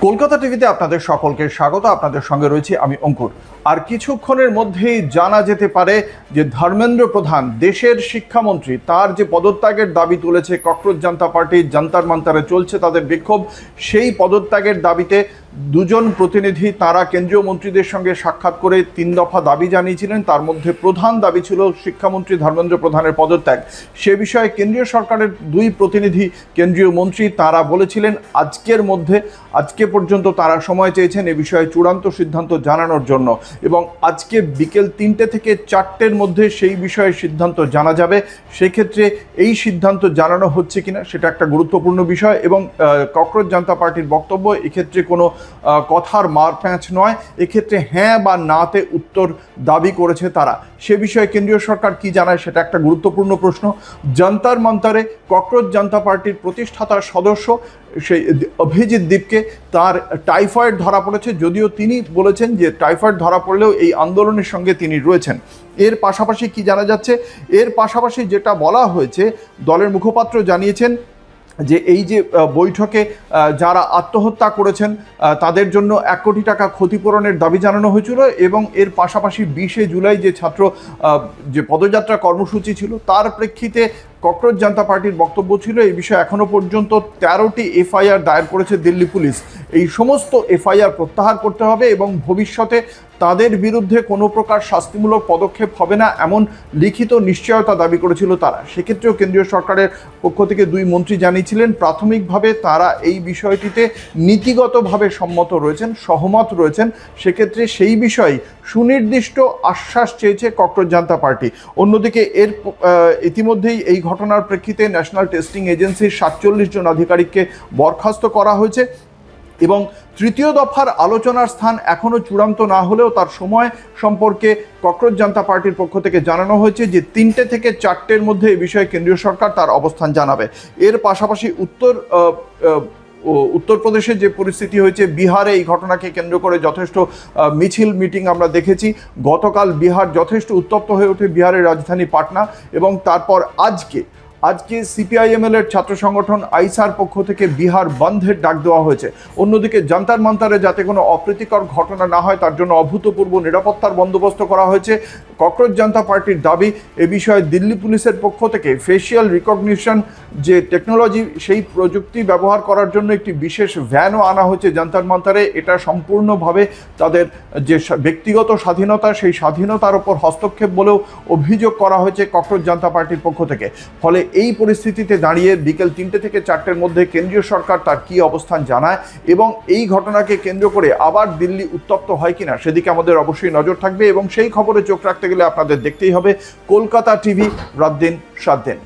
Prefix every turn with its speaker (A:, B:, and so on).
A: কলকাতা টিভিতে আপনাদের সকলকে স্বাগত। আপনাদের সঙ্গে রয়েছি আমি অঙ্কুর। আর কিছুক্ষণের মধ্যেই জানা যেতে পারে যে ধর্মেন্দ্র প্রধান, দেশের শিক্ষামন্ত্রী, তার যে পদত্যাগের দাবি তুলেছে ককরোচ জনতা পার্টি, জান্তার মান্তারে চলছে তাদের বিক্ষোভ, সেই পদত্যাগের দাবিতে দুজন প্রতিনিধি তারা কেন্দ্রীয় মন্ত্রীদের সঙ্গে সাক্ষাৎ করে 3 দফা দাবি জানিয়েছিলেন। তার মধ্যে প্রধান দাবি ছিল শিক্ষামন্ত্রী ধর্মেন্দ্র প্রধানের পদত্যাগ। সে বিষয়ে কেন্দ্রীয় সরকারের 2 প্রতিনিধি কেন্দ্রীয় মন্ত্রী তারা বলেছিলেন আজকে পর্যন্ত তারা সময় চেয়েছেন এ বিষয়ে চূড়ান্ত সিদ্ধান্ত জানানোর জন্য, এবং আজকে বিকেল 3টে থেকে 4টের মধ্যে সেই বিষয়ে সিদ্ধান্ত জানা যাবে। সেক্ষেত্রে এই সিদ্ধান্ত জানানো হচ্ছে কিনা সেটা একটা গুরুত্বপূর্ণ বিষয়, এবং ককরোচ জনতা পার্টির বক্তব্য এক্ষেত্রে কোনো কথার মারপ্যাঁচ নয়, এক্ষেত্রে হ্যাঁ বা নাতে উত্তর দাবি করেছে তারা। সে বিষয়ে কেন্দ্রীয় সরকার কি জানায় সেটা একটা গুরুত্বপূর্ণ প্রশ্ন। জান্তার মান্তারে ককরোচ জনতা পার্টির প্রতিষ্ঠাতা সদস্য সেই অভিজিৎ দীপকে তার টাইফয়েড ধরা পড়েছে, যদিও তিনি বলেছেন যে টাইফয়েড ধরা পড়লেও এই আন্দোলনের সঙ্গে তিনি রয়েছেন। এর পাশাপাশি কি জানা যাচ্ছে, এর পাশাপাশি যেটা বলা হয়েছে, দলের মুখপাত্র জানিয়েছেন যে এই যে বৈঠকে যারা আত্মহত্যা করেছেন তাদের জন্য 1 কোটি টাকা ক্ষতিপূরণের দাবি জানানো হয়েছিল, এবং এর পাশাপাশি 20শে জুলাই যে ছাত্র যে পদযাত্রা কর্মসূচি ছিল তার প্রেক্ষিতে ককরোচ জনতা পার্টির বক্তব্য ছিল এই বিষয়ে এখনও পর্যন্ত 13টি এফআইআর দায়ের করেছে দিল্লি পুলিশ। এই সমস্ত এফআইআর প্রত্যাহার করতে হবে এবং ভবিষ্যতে তাদের বিরুদ্ধে কোনো প্রকার শাস্তিমূলক পদক্ষেপ হবে না এমন লিখিত নিশ্চয়তা দাবি করেছিল তারা। সেক্ষেত্রেও কেন্দ্রীয় সরকারের পক্ষ থেকে 2 মন্ত্রী জানিয়েছিলেন প্রাথমিকভাবে তারা এই বিষয়টিতে নীতিগতভাবে সহমত রয়েছেন। সেক্ষেত্রে সেই বিষয়ে সুনির্দিষ্ট আশ্বাস চেয়েছে ককরোচ জনতা পার্টি। অন্যদিকে ইতিমধ্যেই এই ঘটনার প্রেক্ষিতে ন্যাশনাল টেস্টিং এজেন্সির 47 জন আধিকারিককে বরখাস্ত করা হয়েছে, এবং 3য় দফার আলোচনার স্থান এখনও চূড়ান্ত না হলেও তার সময় সম্পর্কে ককরোচ জনতা পার্টির পক্ষ থেকে জানানো হয়েছে যে 3টে থেকে 4টের মধ্যে এই বিষয়ে কেন্দ্রীয় সরকার তার অবস্থান জানাবে। এর পাশাপাশি উত্তরপ্রদেশে যে পরিস্থিতি হয়েছে, বিহারে এই ঘটনাকে কেন্দ্র করে যথেষ্ট মিটিং আমরা দেখেছি। গতকাল বিহার যথেষ্ট উত্তপ্ত হয়ে ওঠে, বিহারের রাজধানী পাটনা, এবং তারপর আজকে সিপিআইএমএল-এর ছাত্র সংগঠন আইসার পক্ষ থেকে বিহার বন্ধের ডাক দেওয়া হয়েছে। অন্যদিকে জান্তার মান্তারে যাতে কোনো অপ্রীতিকর ঘটনা না হয় তার জন্য অভূতপূর্ব নিরাপত্তার বন্দোবস্ত করা হয়েছে। ককরোচ জনতা পার্টির দাবি এ বিষয়ে দিল্লি পুলিশের পক্ষ থেকে ফেসিয়াল রিকগনিশন যে টেকনোলজি, সেই প্রযুক্তি ব্যবহার করার জন্য একটি বিশেষ ভ্যানও আনা হয়েছে জান্তার মান্তারে। এটা সম্পূর্ণভাবে তাদের যে ব্যক্তিগত স্বাধীনতা, সেই স্বাধীনতার ওপর হস্তক্ষেপ বলেও অভিযোগ করা হয়েছে ককরোচ জনতা পার্টির পক্ষ থেকে। ফলে এই পরিস্থিতিতে দাঁড়িয়ে বিকেল 3টে থেকে 4টের মধ্যে কেন্দ্রীয় সরকার তার কী অবস্থান জানায়, এবং এই ঘটনাকে কেন্দ্র করে আবার দিল্লি উত্তপ্ত হয় কিনা সেদিকে আমাদের অবশ্যই নজর থাকবে, এবং সেই খবরে চোখ রাখতে গেলে আপনাদের দেখতেই হবে কলকাতা টিভি, রাত দিন 7 দিন।